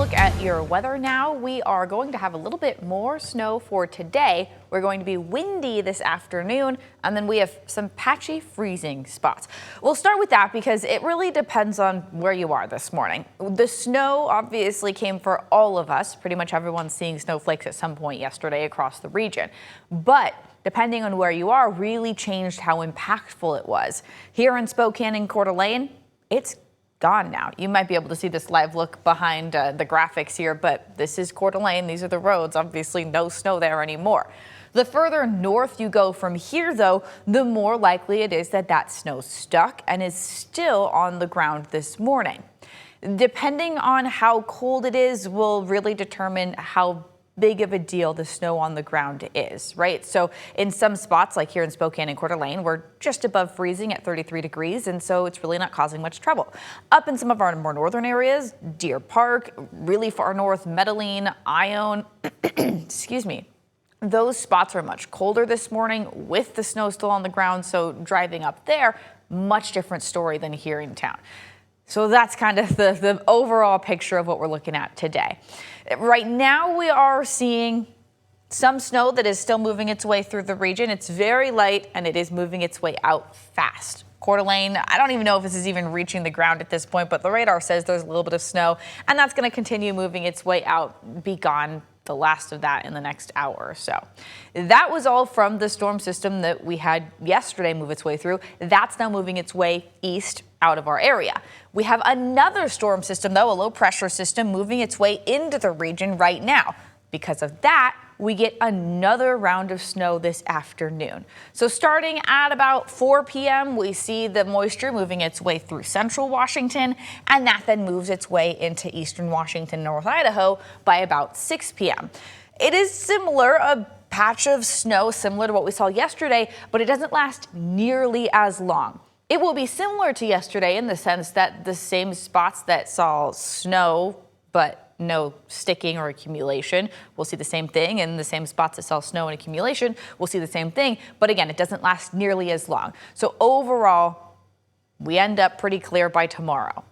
look at your weather now. We are going to have a little bit more snow for today. We're going to be windy this afternoon, and then we have some patchy freezing spots. We'll start with that because it really depends on where you are this morning. The snow obviously came for all of us. Pretty much everyone's seeing snowflakes at some point yesterday across the region. But depending on where you are, really changed how impactful it was. Here in Spokane and Coeur d'Alene, it's gone now. You might be able to see this live look behind the graphics here, but this is Coeur d'Alene. These are the roads. Obviously no snow there anymore. The further north you go from here, though, the more likely it is that that snow stuck and is still on the ground this morning. Depending on how cold it is will really determine how big of a deal the snow on the ground is, right? So in some spots, like here in Spokane and Coeur d'Alene, we're just above freezing at 33 degrees, and so it's really not causing much trouble. Up in some of our more northern areas, Deer Park, really far north, Medellin, Ione, excuse me, those spots are much colder this morning with the snow still on the ground, so driving up there, much different story than here in town. So that's kind of the overall picture of what we're looking at today. Right now, we are seeing some snow that is still moving its way through the region. It's very light, and it is moving its way out fast. Coeur d'Alene, I don't even know if this is even reaching the ground at this point, but the radar says there's a little bit of snow, and that's going to continue moving its way out, be gone, the last of that in the next hour or so. That was all from the storm system that we had yesterday move its way through. That's now moving its way east out of our area. We have another storm system, though, a low pressure system moving its way into the region right now. Because of that, we get another round of snow this afternoon. So starting at about 4 p.m., we see the moisture moving its way through central Washington, and that then moves its way into eastern Washington, North Idaho by about 6 p.m. It is similar, a patch of snow similar to what we saw yesterday, but it doesn't last nearly as long. It will be similar to yesterday in the sense that the same spots that saw snow, but no sticking or accumulation, we'll see the same thing. And the same spots that saw snow and accumulation, we'll see the same thing. But again, it doesn't last nearly as long. So overall, we end up pretty clear by tomorrow.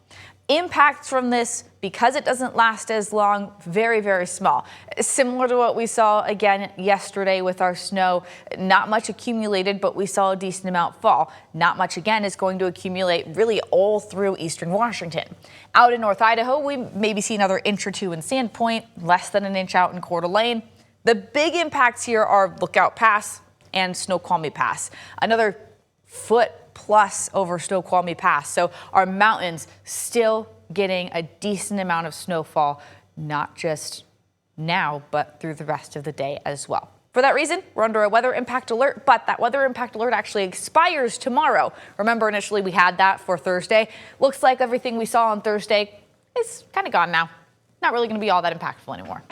Impacts from this, because it doesn't last as long, very, very small. Similar to what we saw again yesterday with our snow, not much accumulated, but we saw a decent amount fall. Not much again is going to accumulate really all through eastern Washington. Out in North Idaho, we maybe see another inch or two in Sandpoint, less than an inch out in Coeur d'Alene. The big impacts here are Lookout Pass and Snoqualmie Pass. Another foot plus over Snoqualmie Pass. So our mountains still getting a decent amount of snowfall, not just now, but through the rest of the day as well. For that reason, we're under a weather impact alert, but that weather impact alert actually expires tomorrow. Remember, initially we had that for Thursday. Looks like everything we saw on Thursday is kind of gone now. Not really going to be all that impactful anymore.